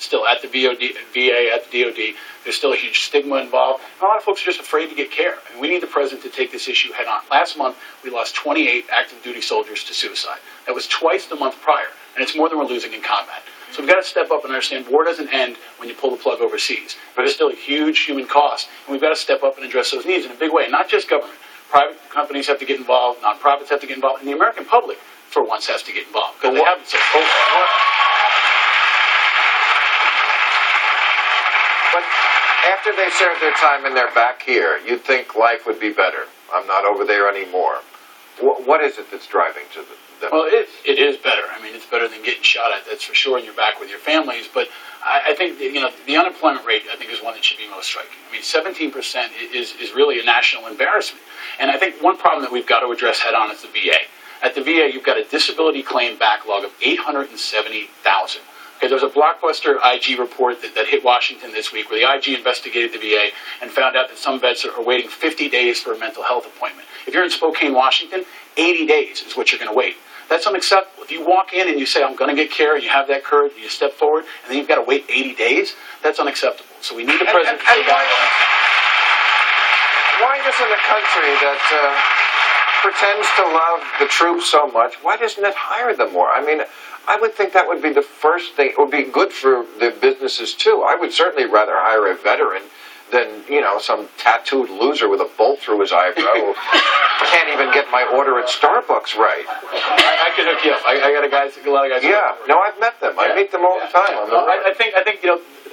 still at the VA, at the DOD. There's still a huge stigma involved. And a lot of folks are just afraid to get care. And we need the president to take this issue head on. Last month, we lost 28 active duty soldiers to suicide. That was twice the month prior, and it's more than we're losing in combat. So we've got to step up and understand war doesn't end when you pull the plug overseas. But it's still a huge human cost, and we've got to step up and address those needs in a big way. Not just government. Private companies have to get involved, nonprofits have to get involved, and the American public, for once, has to get involved. Because they haven't said, But after they served their time and they're back here, you'd think life would be better. I'm not over there anymore. What is it that's driving to them? Well, it is better. I mean, it's better than getting shot at, that's for sure, and you're back with your families. But I think, the unemployment rate, I think, is one that should be most striking. I mean, 17% is really a national embarrassment. And I think one problem that we've got to address head on is the VA. At the VA, you've got a disability claim backlog of 870,000. Okay, there was a blockbuster IG report that hit Washington this week where the IG investigated the VA and found out that some vets are waiting 50 days for a mental health appointment. If you're in Spokane, Washington, 80 days is what you're going to wait. That's unacceptable. If you walk in and you say, I'm going to get care, and you have that courage, and you step forward, and then you've got to wait 80 days, that's unacceptable. So we need the president to take action. Why doesn't a country that pretends to love the troops so much, why doesn't it hire them more? I mean, I would think that would be the first thing. It would be good for the businesses, too. I would certainly rather hire a veteran than, some tattooed loser with a bolt through his eyebrow who can't even get my order at Starbucks right. I can hook you up. I got a lot of guys. Yeah, no, I've met them. I meet them all the time. I think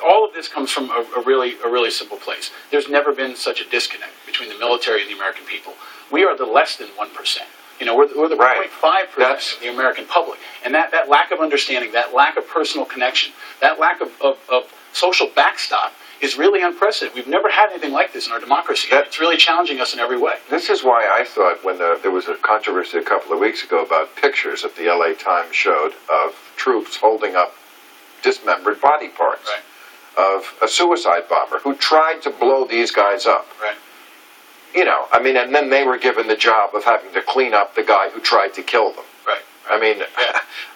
all of this comes from a really simple place. There's never been such a disconnect between the military and the American people. We are the less than 1%. We're the 0.5% of the American public. And that lack of understanding, that lack of personal connection, that lack of social backstop is really unprecedented. We've never had anything like this in our democracy. It's really challenging us in every way. This is why I thought when there was a controversy a couple of weeks ago about pictures that the LA Times showed of troops holding up dismembered body parts of a suicide bomber who tried to blow these guys up. Right. And then they were given the job of having to clean up the guy who tried to kill them. Right. I mean,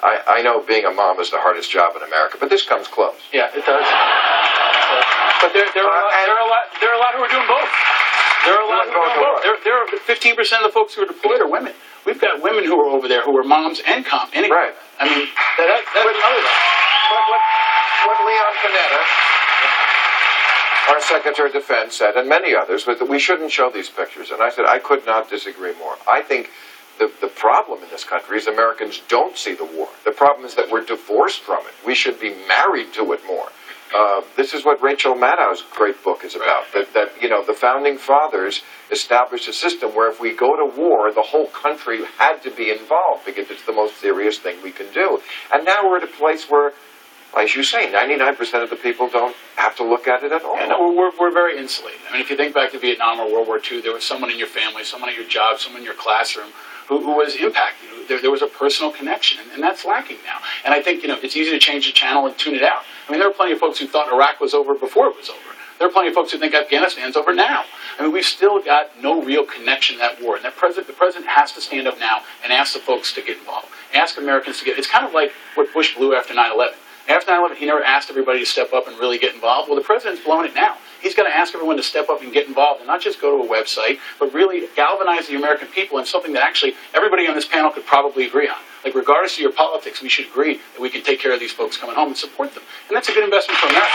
I know being a mom is the hardest job in America, but this comes close. Yeah, it does. But there are a lot who are doing both. There are a lot who are doing both. There are 15% of the folks who are deployed are women. We've got women who are over there who are moms and Right. I mean, that's another thing. What Leon Panetta, our Secretary of Defense, said, and many others, was that we shouldn't show these pictures. And I said, I could not disagree more. I think the problem in this country is Americans don't see the war. The problem is that we're divorced from it. We should be married to it more. This is what Rachel Maddow's great book is about, that the Founding Fathers established a system where if we go to war, the whole country had to be involved because it's the most serious thing we can do. And now we're at a place where, as you say, 99% of the people don't have to look at it at all. Yeah, no, we're very insulated. I mean, if you think back to Vietnam or World War II, there was someone in your family, someone at your job, someone in your classroom who was impacted. There was a personal connection, and that's lacking now. And I think, it's easy to change the channel and tune it out. I mean, there are plenty of folks who thought Iraq was over before it was over. There are plenty of folks who think Afghanistan's over now. I mean, we've still got no real connection to that war. And the president has to stand up now and ask the folks to get involved. Ask Americans to get. It's kind of like what Bush blew after 9/11. After 9/11, he never asked everybody to step up and really get involved. Well, the president's blowing it now. He's got to ask everyone to step up and get involved and not just go to a website, but really galvanize the American people in something that actually everybody on this panel could probably agree on. Like, regardless of your politics, we should agree that we can take care of these folks coming home and support them. And that's a good investment for America.